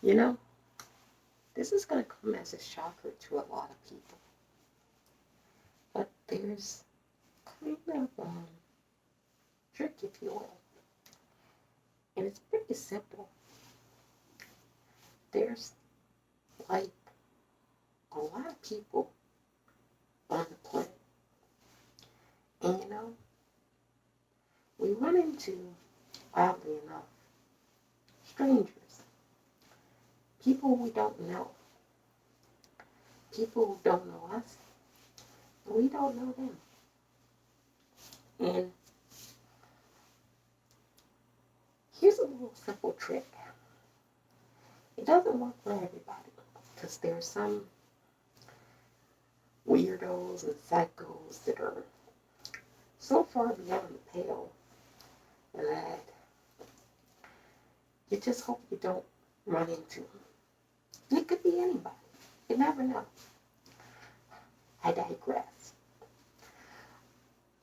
You know, this is going to come as a shocker to a lot of people. But there's kind of trick, if you will. And it's pretty simple. There's like a lot of people on the planet. And we run into, oddly enough, strangers, people we don't know, people who don't know us, and we don't know them. And here's a little simple trick. It doesn't work for everybody, because there's some weirdos and psychos that are so far beyond the pale that you just hope you don't run into them. And it could be anybody. You never know. I digress.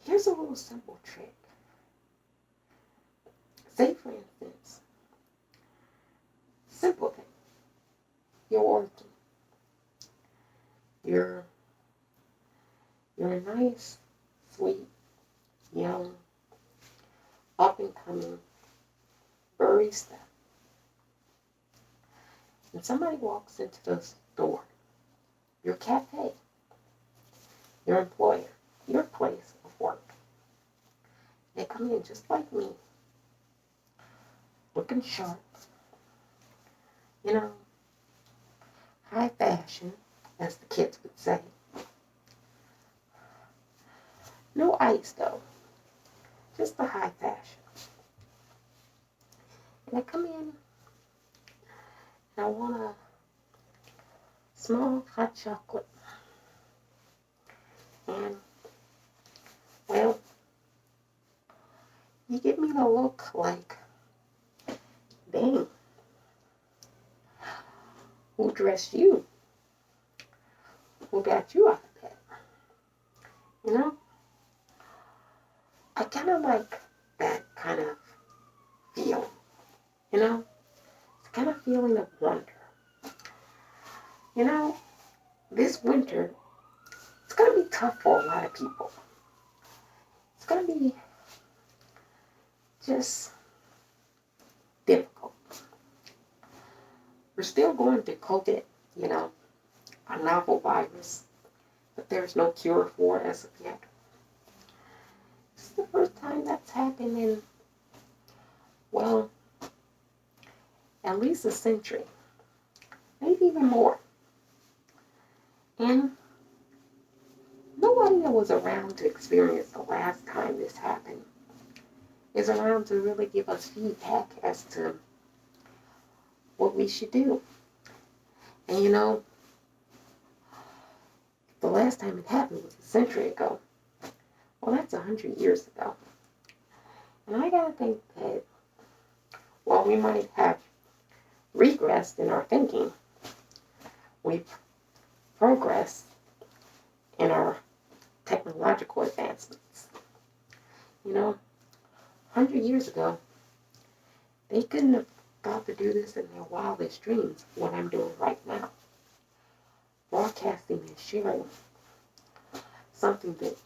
Here's a little simple trick. Say, for instance, simple thing. You're working. You're a nice, sweet, young, up and coming barista. And somebody walks into the store, your cafe, your employer, your place of work. They come in just like me, looking sharp, high fashion, as the kids would say. No ice though, just the high fashion. And I come in and I want a small hot chocolate. And, well, you give me the look like, dang, who dressed you? Who got you out of bed? You know? I kind of like that kind of feeling. It's kind of feeling of wonder. This winter, it's going to be tough for a lot of people. It's going to be just difficult. We're still going through COVID, a novel virus, but there's no cure for it as of yet. This is the first time that's happened in, well, at least a century, maybe even more. And nobody that was around to experience the last time this happened is around to really give us feedback as to what we should do. And the last time it happened was a century ago. Well, that's 100 years ago. And I gotta think that while we might have regressed in our thinking, we've progressed in our technological advancements. 100 years ago, they couldn't have thought to do this in their wildest dreams, what I'm doing right now. Broadcasting and sharing something that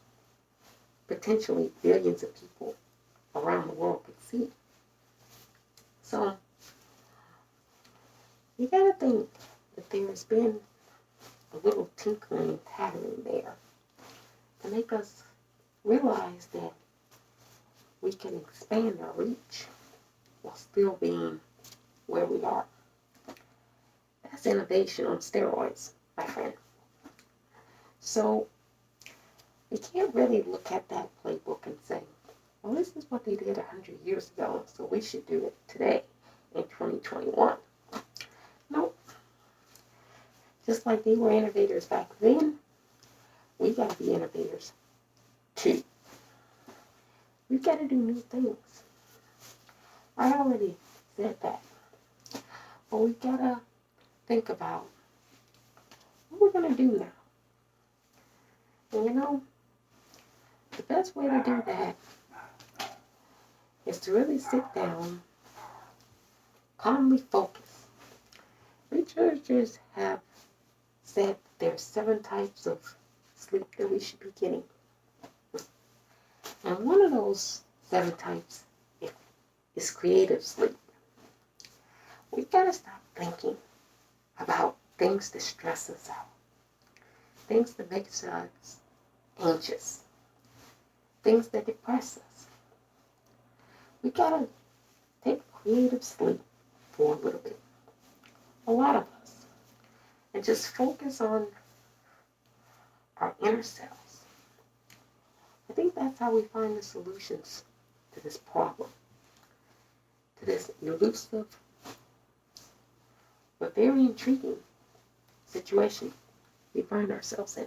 potentially billions of people around the world could see. So, you gotta think that there's been a little tinkering pattern there to make us realize that we can expand our reach while still being where we are. That's innovation on steroids, my friend. So, we can't really look at that playbook and say, well, this is what they did 100 years ago, so we should do it today in 2021. Nope. Just like they were innovators back then, we got to be innovators too. We've got to do new things. I already said that. But we've got to think about what we're going to do now. And the best way to do that is to really sit down, calmly focus, Researchers have said there are 7 types of sleep that we should be getting. And one of those 7 types is creative sleep. We gotta stop thinking about things that stress us out, things that make us anxious, things that depress us. We gotta take creative sleep for a little bit, a lot of us, and just focus on our inner selves. I think that's how we find the solutions to this problem, to this elusive but very intriguing situation we find ourselves in.